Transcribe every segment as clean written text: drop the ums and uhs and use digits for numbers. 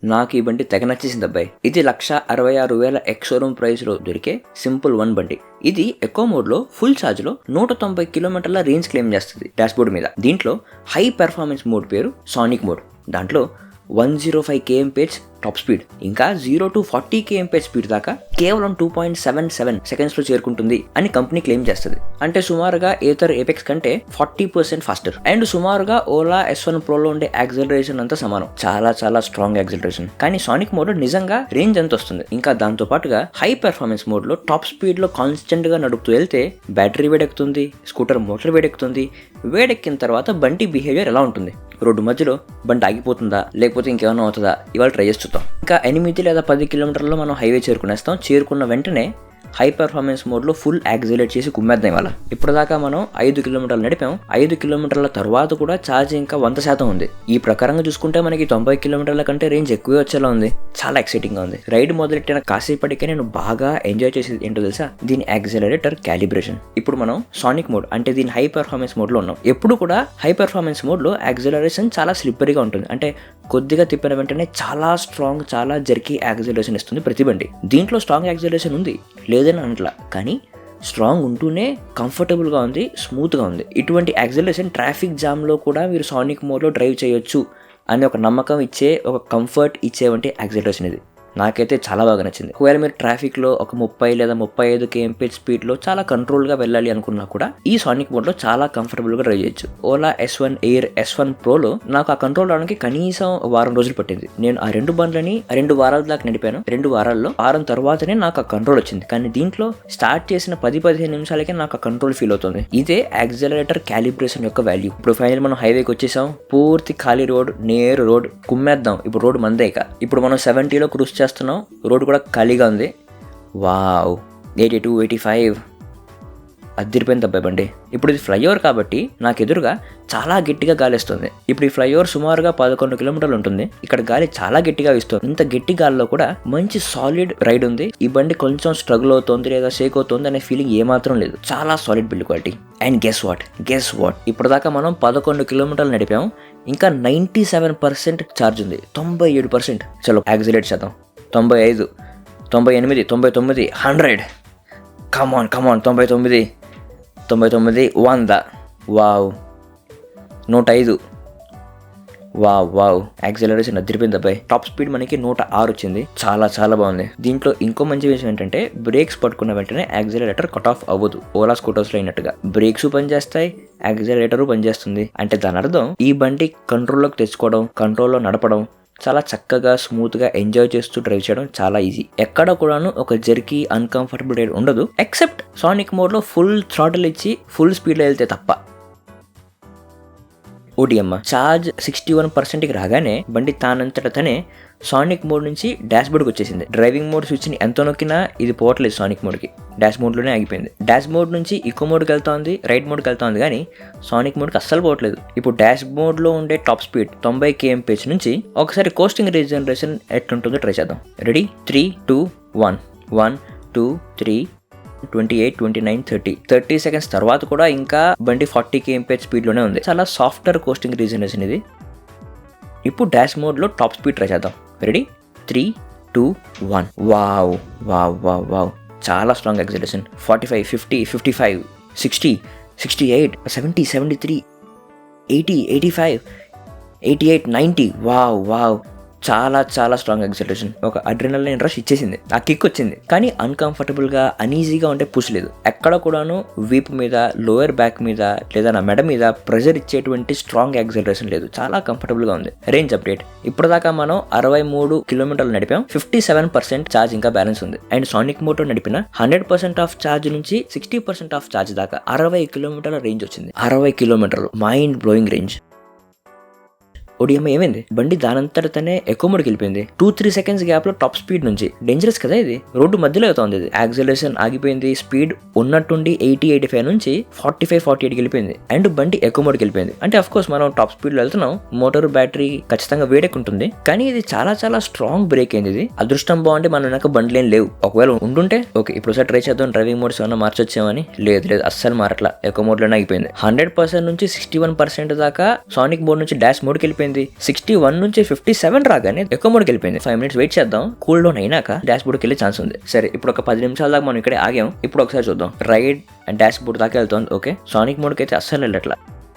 నాకు ఈ బండి తెగ నచ్చేసింది అబ్బాయి. ఇది 1,66,000 ఎక్స్ షోరూమ్ ప్రైస్ లో దొరికే సింపుల్ 1 బండి. ఇది ఎకో మోడ్ లో ఫుల్ ఛార్జ్ లో 190 కిలోమీటర్ల రేంజ్ క్లెయిమ్ చేస్తుంది డాష్ బోర్డ్ మీద. దీంట్లో హై పెర్ఫార్మెన్స్ మోడ్ పేరు సానిక్ మోడ్. దాంట్లో 105 kmph టాప్ స్పీడ్, ఇంకా 0 to 40 kmph స్పీడ్ దాకా కేవలం 2.77 సెకండ్స్ లో చేరుకుంటుంది అని కంపెనీ క్లెయిమ్ చేస్తుంది. అంటే సుమారుగా ఏథర్ ఏపెక్స్ కంటే 40% ఫాస్టర్. అండ్ సుమారుగా ఓలా S1 Pro లో ఉండే యాక్సిలరేషన్ అంతా సమానం. చాలా చాలా స్ట్రాంగ్ యాక్సిలరేషన్. కానీ సానిక్ మోడ్ నిజంగా రేంజ్ ఎంత వస్తుంది. ఇంకా దాంతో పాటుగా హై పెర్ఫార్మెన్స్ మోడ్ లో టాప్ స్పీడ్ లో కాన్స్టెంట్ గా నడుపుతూ వెళ్తే బ్యాటరీ వేడెక్కుతుంది, స్కూటర్ మోటార్ వేడెక్కుతుంది. వేడెక్కిన తర్వాత బండి బిహేవియర్ ఎలా ఉంటుంది, రోడ్డు మధ్యలో బండి ఆగిపోతుందా లేకపోతే ఇంకేమైనా అవుతుందా, ఇవాళ ట్రై చేసి చూద్దాం. ఇంకా 8 లేదా 10 కిలోమీటర్లలో మనం హైవే చేరుకునేస్తాం. చేరుకున్న వెంటనే హై పర్ఫార్మెన్స్ మోడ్లో ఫుల్ యాక్సిలేట్ చేసి కుమ్మేద్దాం ఇవాళ. ఇప్పటిదాకా మనం 5 కిలోమీటర్లు నడిపాం. 5 కిలోమీటర్ల తర్వాత కూడా ఛార్జ్ ఇంకా 100% ఉంది. ఈ ప్రకారంగా చూసుకుంటే మనకి 90 కిలోమీటర్ల కంటే రేంజ్ ఎక్కువే వచ్చేలా ఉంది. చాలా ఎక్సైటింగ్గా ఉంది. రైడ్ మొదలెట్టిన కాసేపటికే నేను బాగా ఎంజాయ్ చేసేది ఏంటో తెలుసా, దీని యాక్సిలరేటర్ క్యాలిబ్రేషన్. ఇప్పుడు మనం సానిక్ మోడ్ అంటే దీని హై పర్ఫార్మెన్స్ మోడ్లో ఉన్నాం. ఎప్పుడు కూడా హై పర్ఫార్మెన్స్ మోడ్లో యాక్సిలరేషన్ చాలా స్లిప్పరీగా ఉంటుంది. అంటే కొద్దిగా తిప్పిన వెంటనే చాలా స్ట్రాంగ్, చాలా జర్కీ యాక్సిలరేషన్ ఇస్తుంది ప్రతి బండి. దీంట్లో స్ట్రాంగ్ యాక్సిలరేషన్ ఉంది లేదని అనట్లా, కానీ స్ట్రాంగ్ ఉంటూనే కంఫర్టబుల్గా ఉంది, స్మూత్గా ఉంది. ఇటువంటి యాక్సిలరేషన్ ట్రాఫిక్ జామ్లో కూడా మీరు సానిక్ మోడ్లో డ్రైవ్ చేయొచ్చు అనే ఒక నమ్మకం ఇచ్చే, ఒక కంఫర్ట్ ఇచ్చే వంటి యాక్సిలరేషన్ ఇది. నాకైతే చాలా బాగా నచ్చింది. ఒకవేళ మీరు ట్రాఫిక్లో ఒక 30 లేదా 35 kmph స్పీడ్లో చాలా కంట్రోల్గా వెళ్ళాలి అనుకున్నా కూడా ఈ సానిక్ మోడ్లో చాలా కంఫర్టబుల్గా డ్రైవ్ చేయొచ్చు. ఓలా S1 Air, S1 Proలో నాకు ఆ కంట్రోల్ రావడానికి కనీసం వారం రోజులు పట్టింది. నేను ఆ 2 బండ్లని 2 వారాల దాకా నడిపాను. 2 వారాల్లో వారం తర్వాతనే నాకు ఆ కంట్రోల్ వచ్చింది. కానీ దీంట్లో స్టార్ట్ చేసిన 10-15 నిమిషాలకే నాకు ఆ కంట్రోల్ ఫీల్ అవుతుంది. ఇదే యాక్సిలరేటర్ క్యాలిబ్రేషన్ యొక్క వాల్యూ. ఇప్పుడు ఫైనల్ మనం హైవేకి వచ్చేసాం. పూర్తి ఖాళీ రోడ్, నేరు రోడ్, కుమ్మేద్దాం. ఇప్పుడు రోడ్ మందే. ఇప్పుడు మనం 70లో క్రూజ్ చేస్తున్నాం. రోడ్ కూడా ఖాళీగా ఉంది. వావ్, 82, 85 అదిరిపోయింది అబ్బాయి బండి. ఇప్పుడు ఇది ఫ్లైఓవర్ కాబట్టి నాకు ఎదురుగా చాలా గట్టిగా గాలి వస్తుంది. ఇప్పుడు ఈ ఫ్లైఓవర్ సుమారుగా 11 కిలోమీటర్లు ఉంటుంది. ఇక్కడ గాలి చాలా గట్టిగా ఇస్తుంది. ఇంత గట్టి గాలిలో కూడా మంచి సాలిడ్ రైడ్ ఉంది. ఈ బండి కొంచెం స్ట్రగుల్ అవుతుంది లేదా షేక్ అవుతుంది అనే ఫీలింగ్ ఏమాత్రం లేదు. చాలా solid build quality. And guess what, ఇప్పటిదాకా మనం 11 కిలోమీటర్లు నడిపాం. ఇంకా 97% ఛార్జ్ ఉంది. 97%. చలో యాక్సిలేట్ చేద్దాం. 95, 98, 99, 100. కమాన్ 99, 100. వావ్, 105. వావ్, యాక్సిలరేషన్ అదిరిపోయింది అబ్బాయి. టాప్ స్పీడ్ మనకి 106 వచ్చింది. చాలా చాలా బాగుంది. దీంట్లో ఇంకో మంచి విషయం ఏంటంటే బ్రేక్స్ పట్టుకున్న వెంటనే యాక్సిలరేటర్ కట్ ఆఫ్ అవ్వదు. ఓలా స్కూటర్స్లో అయినట్టుగా బ్రేక్స్ పనిచేస్తాయి, యాక్సిలరేటర్ పనిచేస్తుంది. అంటే దాని అర్థం ఈ బండి కంట్రోల్లోకి తెచ్చుకోవడం, కంట్రోల్లో నడపడం చాలా చక్కగా, స్మూత్గా ఎంజాయ్ చేస్తూ డ్రైవ్ చేయడం చాలా ఈజీ. ఎక్కడ కూడాను ఒక జర్కీ, అన్కంఫర్టబుల్ రైడ్ ఉండదు. ఎక్సెప్ట్ సానిక్ మోడ్లో ఫుల్ థ్రాటిల్ ఇచ్చి ఫుల్ స్పీడ్లో వెళ్తే తప్ప. ఓడియమ్మ, ఛార్జ్ 61%కి రాగానే బండి తానంతటనే సానిక్ మోడ్ నుంచి డాష్ బోర్డ్కి వచ్చేసింది. డ్రైవింగ్ మోడ్ స్విచ్ని ఎంత నొక్కినా ఇది పోవట్లేదు సానిక్ మోడ్కి. డాష్ మోడ్లోనే ఆగిపోయింది. డాష్ మోడ్ నుంచి ఈకో మోడ్కి వెళ్తా ఉంది, రైడ్ మోడ్కి వెళ్తా ఉంది, కానీ సానిక్ మోడ్కి అస్సలు పోవట్లేదు. ఇప్పుడు డాష్ మోడ్లో ఉండే టాప్ స్పీడ్ 90 kmph నుంచి ఒకసారి కోస్టింగ్ రీజనరేషన్ ఎట్లుంటుందో ట్రై చేద్దాం. రెడీ? 3, 2, 1. 1, 2, 3, 28, 29, 30 సెకండ్స్ తర్వాత కూడా ఇంకా బండి 40 kmph స్పీడ్లోనే ఉంది. చాలా సాఫ్ట్వేర్ కోస్టింగ్ రీజనరేషన్ ఇది. ఇప్పుడు డాష్ మోడ్లో టాప్ స్పీడ్ ట్రై చేద్దాం. రెడీ? 3, 2, 1. వావ్, చాలా స్ట్రాంగ్ యాక్సిలరేషన్. 45, 50, 55, 60, 68, 70, 73, 80, 85, 88, 90. వావ్, చాలా చాలా స్ట్రాంగ్ యాక్సిలరేషన్. ఒక అడ్రినలైన్ రష్ ఇచ్చేసింది. ఆ కిక్ వచ్చింది. కానీ అన్కంఫర్టబుల్గా, అనీజీగా ఉంటే పుష్ లేదు. ఎక్కడ కూడాను వీపు మీద, లోయర్ బ్యాక్ మీద లేదా నా మెడ మీద ప్రెషర్ ఇచ్చేటువంటి స్ట్రాంగ్ యాక్సిలరేషన్ లేదు. చాలా కంఫర్టబుల్గా ఉంది. Range update. ఇప్పటిదాకా మనం 63 కిలోమీటర్లు నడిపాం. 57% ఛార్జ్ ఇంకా బ్యాలెన్స్ ఉంది. అండ్ సానిక్ మోడ్లో నడిపిన 100% ఆఫ్ ఛార్జ్ నుంచి 60% ఆఫ్ ఛార్జ్ దాకా 60 కిలోమీటర్ల రేంజ్ వచ్చింది. 60 కిలోమీటర్లు, మైండ్ బ్లోయింగ్ రేంజ్. ఓడియమ్మ, ఏమైంది? బండి దానంతటనే ఎకో మోడ్కి వెళ్ళిపోయింది. 2-3 సెకండ్స్ గ్యాప్ లో టాప్ స్పీడ్ నుంచి. డేంజరస్ కదా ఇది. రోడ్డు మధ్యలో అవుతుంది ఇది. యాక్సిలరేషన్ ఆగిపోయింది. స్పీడ్ ఉన్నట్టుండి 80-85 నుంచి 45-48 వెళ్ళిపోయింది. అండ్ బండి ఎకో మోడ్కి వెళ్ళిపోయింది. అంటే అఫ్ కోర్స్ మనం టాప్ స్పీడ్ లో వెళ్తున్నాం. మోటార్ బ్యాటరీ ఖచ్చితంగా వేడెక్కుంటుంది. కానీ ఇది చాలా చాలా స్ట్రాంగ్ బ్రేక్ అయింది. ఇది అదృష్టం బాగుంటే మన వెనక బండ్లు ఏం లేవు. ఒకవేళ ఉంటుంటే ఓకే, ఇప్పుడు సార్ ట్రై చేద్దాం డ్రైవింగ్ మోడ్స్ ఏమైనా మార్చొచ్చామని. లేదు, అస్సలు మారట్లా. ఎకో మోడ్ లోనే ఆగిపోయింది. 100% నుంచి 61% దాకా సానిక్ మోడ్ నుంచి డాష్ మోడ్కి వెళ్ళిపోయింది. ఏమైంది 61 నుంచి 57 రాగానే ఎక్కువ మోడ్కి వెళ్ళిపోయింది. 5 minutes వెయిట్ చేద్దాం, కూల్ డౌన్ అయినాక డాష్ బోర్డ్కి వెళ్ళే ఛాన్స్ ఉంది. సరే ఇప్పుడు ఒక 10 నిమిషాల దాకా మనం ఇక్కడే ఆగాం. ఇప్పుడు ఒకసారి చూద్దాం. రైడ్ అండ్ డాష్ బోర్డ్ దాకా వెళ్తుంది. ఓకే, సానిక్ మోడ్కి అయితే అస్సలు వెళ్ళట్లా.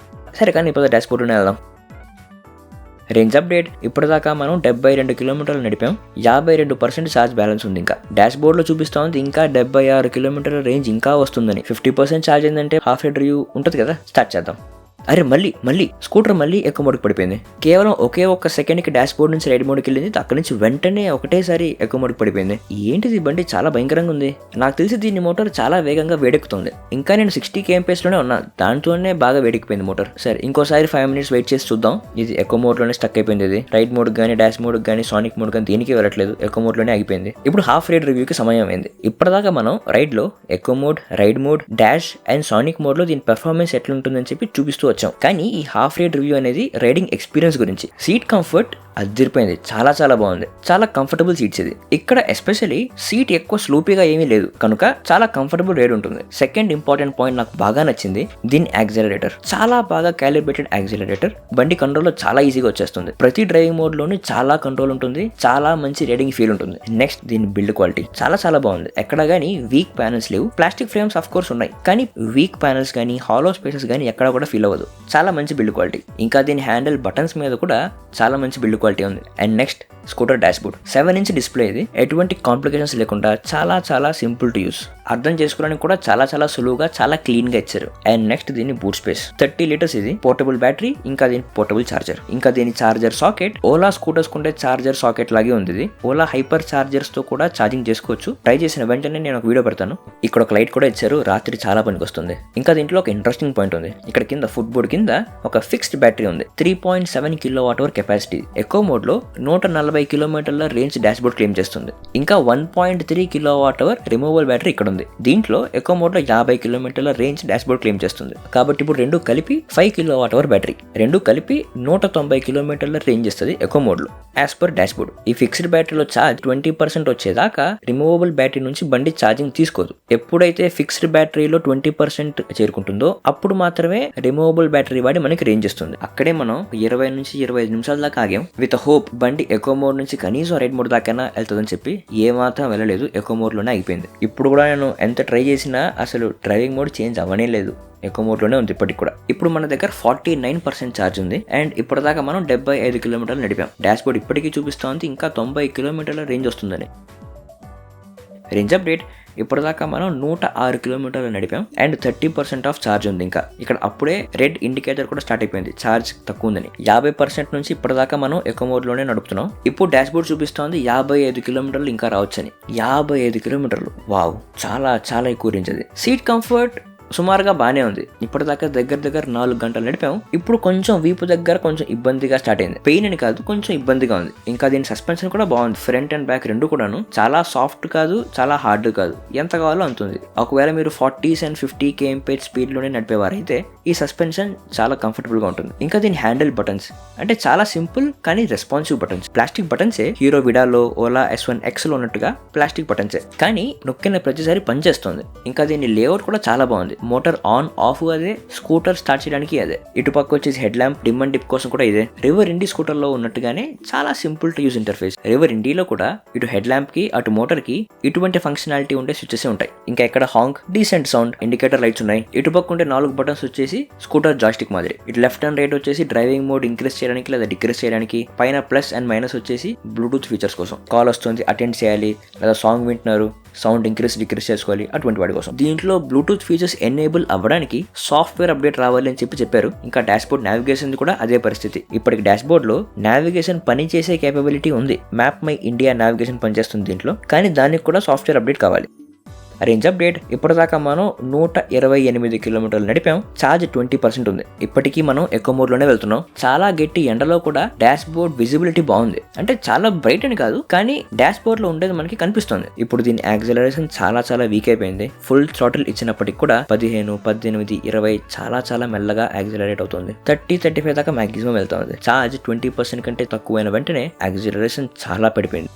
సరే కానీ ఇప్పుడు డాష్ బోర్డ్లోనే వెళ్దాం. Range update. ఇప్పటిదాకా మనం 72 కిలోమీటర్లు నడిపాం. 52% ఛార్జ్ బ్యాలెన్స్ ఉంది. ఇంకా డాష్ బోర్డ్లో చూపిస్తా ఉంది ఇంకా 76 కిలోమీటర్ల రేంజ్ ఇంకా వస్తుందని. 50% ఛార్జ్ ఏంటంటే హాఫ్ లీటర్ ఉంటుంది కదా. స్టార్ట్ చేద్దాం. అరే మళ్ళీ స్కూటర్ మళ్ళీ ఎక్కువ మోడ్కి పడిపోయింది. కేవలం ఒకే ఒక్క సెకండ్కి డాష్ బోర్డ్ నుంచి రైడ్ మోడ్కి వెళ్ళింది. అక్కడి నుంచి వెంటనే ఒకటేసారి ఎక్కువ మోడ్కి పడిపోయింది. ఏంటిది బండి చాలా భయంకరంగా ఉంది. నాకు తెలిసి దీని మోటార్ చాలా వేగంగా వేడెక్కుతుంది. ఇంకా నేను 60 kmph ఉన్నా, దాంతోనే బాగా వేడెక్కిపోయింది మోటార్. సరే ఇంకోసారి 5 minutes వెయిట్ చేసి చూద్దాం. ఇది ఎక్కువ మోడ్లోనే స్టక్ అయిపోయింది. ఇది రైడ్ మోడ్ కానీ డాష్ మోడ్ కానీ సానిక్ మోడ్ కానీ దేనికి వెళ్ళట్లేదు, ఎక్కువ మోడ్లోనే ఆగిపోయింది. ఇప్పుడు హాఫ్ రైడ్ రివ్యూకి సమయం అయింది. ఇప్పటిదాకా మనం రైడ్లో ఎక్కువ mode, ride mode, dash and sonic మోడ్లో దీని పెర్ఫార్మెన్స్ ఎట్లుంటుందని చెప్పి చూపిస్తూ వచ్చాం. కానీ ఈ హాఫ్ రైడ్ రివ్యూ అనేది రైడింగ్ ఎక్స్పీరియన్స్ గురించి. సీట్ కంఫర్ట్ అదిరిపోయింది. చాలా బాగుంది. చాలా కంఫర్టబుల్ సీట్స్ ఇది. ఇక్కడ ఎస్పెషల్లీ సీట్ ఎక్కువ స్లూపీగా ఏమీ లేదు కనుక చాలా కంఫర్టబుల్ రైడ్ ఉంటుంది. సెకండ్ ఇంపార్టెంట్ పాయింట్ నాకు బాగా నచ్చింది దీని యాక్సిలరేటర్. చాలా బాగా క్యాలిబ్రేటెడ్ యాక్సిలరేటర్. బండి కంట్రోల్లో చాలా ఈజీగా వచ్చేస్తుంది. ప్రతి డ్రైవింగ్ మోడ్ లోని చాలా కంట్రోల్ ఉంటుంది. చాలా మంచి రైడింగ్ ఫీల్ ఉంటుంది. నెక్స్ట్ దీని బిల్డ్ క్వాలిటీ చాలా బాగుంది. ఎక్కడ గానీ వీక్ ప్యానల్స్ లేవు. ప్లాస్టిక్ ఫ్రేమ్స్ ఆఫ్ కోర్స్ ఉన్నాయి, కానీ వీక్ ప్యానల్స్ కానీ హాలో స్పేసెస్ కానీ ఎక్కడ కూడా ఫీల్ అవ్వదు. చాలా మంచి బిల్డ్ క్వాలిటీ. ఇంకా దీని హ్యాండిల్ బటన్స్ మీద కూడా చాలా మంచి బిల్డ్ క్వాలిటీ ఉంది. And next scooter dash board 7-inch display. ఇది ఎటువంటి కాంప్లికేషన్స్ లేకుండా చాలా సింపుల్ టు యూస్. అర్థం చేసుకోవడానికి కూడా చాలా సులువుగా చాలా క్లీన్ గా ఇచ్చారు. అండ్ నెక్స్ట్ దీని బూట్ స్పేస్ 30 liters. ఇది పోర్టబుల్ బ్యాటరీ, ఇంకా దీని పోర్టబుల్ చార్జర్, ఇంకా దీని చార్జర్ సాకెట్ ఓలా స్కూటర్స్ కుండే చార్జర్ సాకెట్ లాగే ఉంది. ఇది ఓలా హైపర్ చార్జర్స్ తో కూడా ఛార్జింగ్ చేసుకోవచ్చు. ట్రై చేసిన వెంటనే నేను ఒక వీడియో పెడతాను. ఇక్కడ ఒక లైట్ కూడా ఇచ్చారు, రాత్రి చాలా పనికి వస్తుంది. ఇంకా దీంట్లో ఒక ఇంట్రెస్టింగ్ పాయింట్ ఉంది. ఇక్కడ కింద ఫుట్ బోర్డ్ కింద ఒక ఫిక్స్డ్ బ్యాటరీ ఉంది. 3.7 kWh కెపాసిటీ. ఎక్కువ మోడ్ లో 140 కిలోమీటర్ల రేంజ్ డాష్ బోర్డ్ క్లెయిమ్ చేస్తుంది. ఇంకా 1.3 kWh రిమూవబుల్ బ్యాటరీ ఇక్కడ ఉంది. దీంట్లో ఎక్కువ మోడ్ లో 50 కిలోమీటర్ల రేంజ్ డాష్ బోర్డ్ క్లెయిమ్ చేస్తుంది. కాబట్టి ఇప్పుడు రెండు కలిపి 5 kWh బ్యాటరీ, రెండు కలిపి 190 కిలోమీటర్ల రేంజ్ ఇస్తుంది ఎక్కువ మోడ్ లో యాజ్ పర్ డాష్ బోర్డ్. ఈ ఫిక్స్డ్ బ్యాటరీలో ఛార్జ్ 20% వచ్చేదాకా రిమూవబుల్ బ్యాటరీ నుంచి బండి ఛార్జింగ్ తీసుకోదు. ఎప్పుడైతే ఫిక్స్డ్ బ్యాటరీలో 20% చేరుకుంటుందో అప్పుడు మాత్రమే రిమూవబుల్ బ్యాటరీ వాడి మనకి రేంజ్ ఇస్తుంది. అక్కడే మనం 20 నుంచి 25 నిమిషాల దాకా ఆగాం. విత్ హోప్ బండి ఎక్కువ మోడ్ నుంచి కనీసం రైడ్ మోడ్ దాకైనా వెళ్తుందని చెప్పి ఏమాత్రం వెళ్ళలేదు. ఎక్కువ మోడ్ లోనే ఆగిపోయింది. ఇప్పుడు కూడా నేను ఎంత ట్రై చేసినా అసలు డ్రైవింగ్ మోడ్ చేంజ్ అవ్వనే లేదు. ఎక్కువ మోడ్లోనే ఉంది ఇప్పటికి కూడా. ఇప్పుడు మన దగ్గర 49% ఛార్జ్ ఉంది. అండ్ ఇప్పటిదాకా మనం 75 కిలోమీటర్లు నడిపాం. డాష్ బోర్డ్ ఇప్పటికీ చూపిస్తూ ఉంది ఇంకా 90 కిలోమీటర్ల రేంజ్ వస్తుందని. Range update. ఇప్పటిదాకా మనం 106 కిలోమీటర్లు నడిపాం అండ్ 30% ఆఫ్ ఛార్జ్ ఉంది. ఇంకా ఇక్కడ అప్పుడే రెడ్ ఇండికేటర్ కూడా స్టార్ట్ అయిపోయింది, ఛార్జ్ తక్కువ ఉందని. 50% నుంచి ఇప్పటిదాకా మనం ఎక్కువ మోడ్ లోనే నడుపుతున్నాం. ఇప్పుడు డాష్ బోర్డ్ చూపిస్తోంది 55 కిలోమీటర్లు ఇంకా రావచ్చని. 55 కిలోమీటర్లు, వావ్, చాలా ఎక్కువ రేంజ్ అది. సీట్ కంఫర్ట్ సుమారుగా బానే ఉంది. ఇప్పటిదాకా దగ్గర 4 గంటలు నడిపాం. ఇప్పుడు కొంచెం వీపు దగ్గర కొంచెం ఇబ్బందిగా స్టార్ట్ అయింది. పెయిన్ అని కాదు, కొంచెం ఇబ్బందిగా ఉంది. ఇంకా దీని సస్పెన్షన్ కూడా బాగుంది. ఫ్రంట్ అండ్ బ్యాక్ రెండు కూడాను చాలా సాఫ్ట్ కాదు, చాలా హార్డ్ కాదు, ఎంత కావాలో అంతుంది. ఒకవేళ మీరు 40s and 50 kmph స్పీడ్ లోనే నడిపేవారైతే ఈ సస్పెన్షన్ చాలా కంఫర్టబుల్ గా ఉంటుంది. ఇంకా దీని హ్యాండిల్ బటన్స్ అంటే చాలా సింపుల్ కానీ రెస్పాన్సివ్ బటన్స్. ప్లాస్టిక్ బటన్సే. హీరో విడాలో, ఓలా S1X లో ఉన్నట్టుగా ప్లాస్టిక్ బటన్సే, కానీ నొక్కిన ప్రతిసారి పనిచేస్తుంది. ఇంకా దీని లేఅవుట్ కూడా చాలా బాగుంది. మోటార్ ఆన్ ఆఫ్ అదే, స్కూటర్ స్టార్ట్ చేయడానికి అదే. ఇటుపక్క వచ్చేసి head lamp, dim and dip కోసం కూడా ఇదే. రివర్ ఇండి స్కూటర్ లో ఉన్నట్టుగానే చాలా simple to use interface. River ఇండిలో కూడా ఇటు హెడ్ ల్యాంప్ కి అటు మోటార్ కి ఇటువంటి ఫంక్షనాలిటీ ఉండే స్విచెస్ ఉంటాయి. ఇంకా ఎక్కడ Hank, decent sound, indicator lights ఉన్నాయి. ఇటుపక్క ఉంటే 4 బటన్స్ వచ్చేసి స్కూటర్ జాయిస్టిక్ మాదిరి. ఇటు లెఫ్ట్ అండ్ రైట్ వచ్చేసి డ్రైవింగ్ మోడ్ ఇంక్రీజ్ చేయడానికి లేదా డిక్రీజ్ చేయడానికి. పైన ప్లస్ అండ్ మైనస్ వచ్చేసి బ్లూటూత్ ఫీచర్స్ కోసం. కాల్ వస్తుంది, అటెండ్ చేయాలి, లేదా సాంగ్ వింటున్నారు, సౌండ్ ఇంక్రీజ్ డిక్రీజ్ చేసుకోవాలి, అటువంటి వాటి కోసం. దీంట్లో బ్లూటూత్ ఫీచర్స్ ఎనేబుల్ అవ్వడానికి సాఫ్ట్వేర్ అప్డేట్ రావాలి అని చెప్పారు. ఇంకా డాష్ బోర్డ్ నావిగేషన్ కూడా అదే పరిస్థితి. ఇప్పటికి డాష్ బోర్డ్ లో నావిగేషన్ పనిచేసే కేపబిలిటీ ఉంది. మ్యాప్ మై ఇండియా నావిగేషన్ పనిచేస్తుంది దీంట్లో, కానీ దానికి కూడా సాఫ్ట్వేర్ అప్డేట్ కావాలి. Range update. ఇప్పటిదాకా మనం 128 కిలోమీటర్లు నడిపాం. ఛార్జ్ 20% ఉంది. ఇప్పటికీ మనం ఎక్కువ మోడ్ లోనే వెళ్తున్నాం. చాలా గట్టి ఎండలో కూడా డాష్ బోర్డ్ విజిబిలిటీ బాగుంది. అంటే చాలా బ్రైట్ అని కాదు, కానీ డాష్ బోర్డ్ లో ఉండేది మనకి కనిపిస్తుంది. ఇప్పుడు దీని యాక్సిలరేషన్ చాలా వీక్ అయిపోయింది. ఫుల్ థ్రాటిల్ ఇచ్చినప్పటికి కూడా 15, 18, 20 చాలా మెల్లగా యాక్సిలరేట్ అవుతుంది. 30-35 దాకా మాక్సిమం వెళ్తుంది. ఛార్జ్ 20% కంటే తక్కువైన వెంటనే యాక్సిలరేషన్ చాలా పడిపోయింది.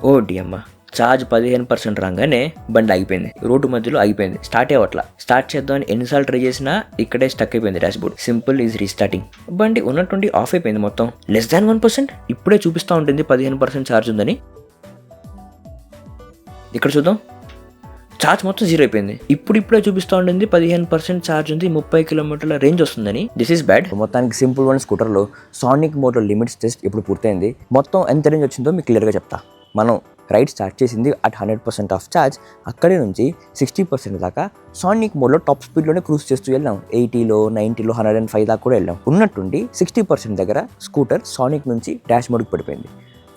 ఓ డియమ్మ, ఛార్జ్ 15% రాగానే బండి ఆగిపోయింది, రోడ్డు మధ్యలో ఆగిపోయింది, స్టార్ట్ అవ్వట్లా. స్టార్ట్ చేద్దామని ఎన్నిసార్లు ట్రై చేసినా ఇక్కడే స్టక్ అయిపోయింది dash board. Simple is restarting. బండి ఉన్నట్టుండి ఆఫ్ అయిపోయింది మొత్తం. Less than 1%. ఇప్పుడే చూపిస్తూ ఉంటుంది 15% ఛార్జ్ ఉందని. ఇక్కడ చూద్దాం, ఛార్జ్ మొత్తం 0 అయిపోయింది. ఇప్పుడే చూపిస్తూ ఉంటుంది 15% ఛార్జ్ ఉంది, 30 కిలోమీటర్ల రేంజ్ వస్తుందని. This is bad. మొత్తానికి సింపుల్ వన్ స్కూటర్లో సానిక్ మోడ్లో లిమిట్స్ టెస్ట్ ఇప్పుడు పూర్తయింది. మొత్తం ఎంత రేంజ్ వచ్చిందో మీకు క్లియర్గా చెప్తా. మనం రైడ్ స్టార్ట్ చేసింది అట్ 100% ఆఫ్ ఛార్జ్. అక్కడి నుంచి 60% దాకా సానిక్ మోడ్లో టాప్ స్పీడ్లోనే క్రూజ్ చేస్తూ వెళ్ళాం. 80లో 90లో 105 దాకా కూడా వెళ్ళాం. ఉన్నట్టుండి 60% దగ్గర స్కూటర్ సానిక్ నుంచి డాష్ మోడ్కి పడిపోయింది.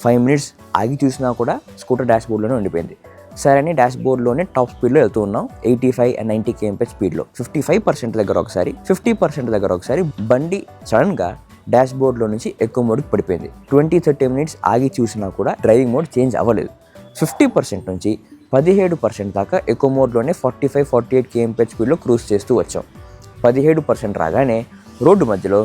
5 minutes ఆగి చూసినా కూడా స్కూటర్ డాష్ బోర్డ్లోనే ఉండిపోయింది. సరే అని డాష్ బోర్డ్లోనే టాప్ స్పీడ్లో వెళ్తూ ఉన్నాం, 85 and 90 kmph స్పీడ్లో. 55% దగ్గర ఒకసారి, 50% దగ్గర ఒకసారి బండి సడన్గా డాష్ బోర్డ్లో నుంచి ఎక్కువ మోడ్కి పడిపోయింది. 20-30 minutes ఆగి చూసినా కూడా డ్రైవింగ్ మోడ్ చేంజ్ అవ్వలేదు. 50% నుంచి 17% దాకా ఎక్కువ మోడ్లోనే 45-48 kmph స్పీడ్లో క్రూజ్ చేస్తూ వచ్చాం. 17% రాగానే రోడ్డు మధ్యలో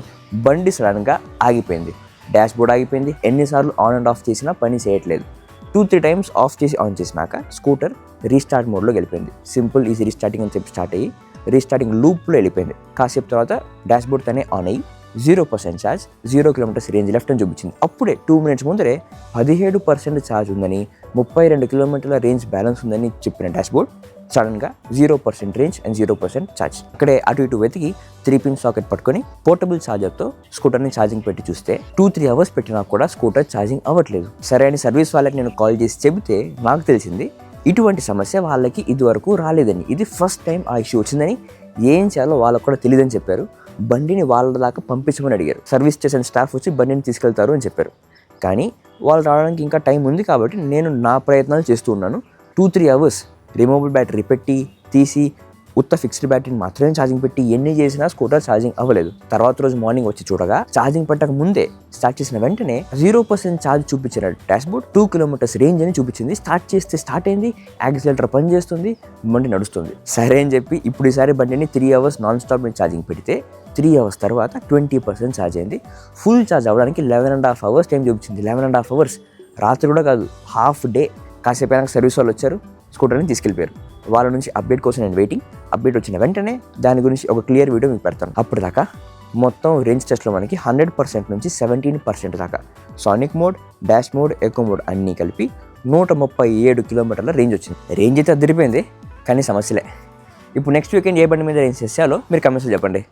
బండి సడన్గా ఆగిపోయింది. డాష్ బోర్డ్ ఆగిపోయింది. ఎన్నిసార్లు ఆన్ అండ్ ఆఫ్ చేసినా పని చేయట్లేదు. 2-3 times ఆఫ్ చేసి ఆన్ చేసినాక స్కూటర్ రీస్టార్ట్ మోడ్లోకి వెళ్ళిపోయింది. సింపుల్ ఈజీ రీస్టార్టింగ్ అని చెప్పి స్టార్ట్ అయ్యి రీస్టార్టింగ్ లూప్లో వెళ్ళిపోయింది. కాసేపు తర్వాత డాష్ బోర్డ్ తనే ఆన్ అయ్యి 0% ఛార్జ్, 0 kilometers రేంజ్ లెఫ్ట్ అని చూపించింది. అప్పుడే 2 minutes ముందరే 17% ఛార్జ్ ఉందని, 32 kilometerల రేంజ్ బ్యాలెన్స్ ఉందని చెప్పిన డాష్ బోర్డ్ సడన్గా 0% రేంజ్ అండ్ 0% ఛార్జ్. అక్కడే అటు ఇటు వెతికి 3-pin సాకెట్ పట్టుకొని పోర్టబుల్ ఛార్జర్తో స్కూటర్ని ఛార్జింగ్ పెట్టి చూస్తే 2-3 hours పెట్టినా కూడా స్కూటర్ ఛార్జింగ్ అవ్వట్లేదు. సరే అని సర్వీస్ వాళ్ళకి నేను కాల్ చేసి చెబితే నాకు తెలిసింది ఇటువంటి సమస్య వాళ్ళకి ఇదివరకు రాలేదని. ఇది ఫస్ట్ టైం ఆ ఇష్యూ వచ్చిందని, ఏం చేయాలో వాళ్ళకు కూడా తెలియదని చెప్పారు. బండిని వాళ్ళ దాకా పంపించమని అడిగారు. సర్వీస్ స్టేషన్ స్టాఫ్ వచ్చి బండిని తీసుకెళ్తారు అని చెప్పారు. కానీ వాళ్ళు రావడానికి ఇంకా టైం ఉంది కాబట్టి నేను నా ప్రయత్నాలు చేస్తూ ఉన్నాను. 2-3 hours రిమూవబుల్ బ్యాటరీ పెట్టి తీసి ఉత్త ఫిక్స్డ్ బ్యాటరీని మాత్రమే ఛార్జింగ్ పెట్టి ఎన్ని చేసినా స్కూటర్ ఛార్జింగ్ అవ్వలేదు. తర్వాత రోజు మార్నింగ్ వచ్చి చూడగా ఛార్జింగ్ పెట్టక ముందే స్టార్ట్ చేసిన వెంటనే 0% ఛార్జ్ చూపించిన డాష్ బోర్డ్ 2 kilometers రేంజ్ అని చూపించింది. స్టార్ట్ చేస్తే స్టార్ట్ అయింది, యాక్సిలేటర్ పని చేస్తుంది, బండి నడుస్తుంది. సరే అని చెప్పి ఇప్పుడు ఈసారి బండిని 3 hours నాన్ స్టాప్ ఛార్జింగ్ పెడితే 3 hours తర్వాత 20% ఛార్జ్ అయింది. ఫుల్ ఛార్జ్ అవ్వడానికి 11.5 hours టైం చూపించింది. 11.5 hours రాత్రి కూడా కాదు, హాఫ్ డే. కాసేపు అయినా సర్వీస్ వాళ్ళు వచ్చారు, స్కూటర్ని తీసుకెళ్ళిపోయారు. వాళ్ళ నుంచి అప్డేట్ కోసం నేను వెయిటింగ్. అప్డేట్ వచ్చిన వెంటనే దాని గురించి ఒక క్లియర్ వీడియో మీకు పెడతాను. అప్పుడు దాకా మొత్తం రేంజ్ టెస్ట్లో మనకి 100% నుంచి 17% దాకా sonic mode, dash mode, echo mode అన్నీ కలిపి 137 kilometerల రేంజ్ వచ్చింది. రేంజ్ అయితే అదిరిపోయింది, కానీ సమస్యలే. ఇప్పుడు నెక్స్ట్ వీకెండ్ ఏ బండి మీద రేంజ్ చేసేయాలో మీరు కమెంట్స్లో చెప్పండి.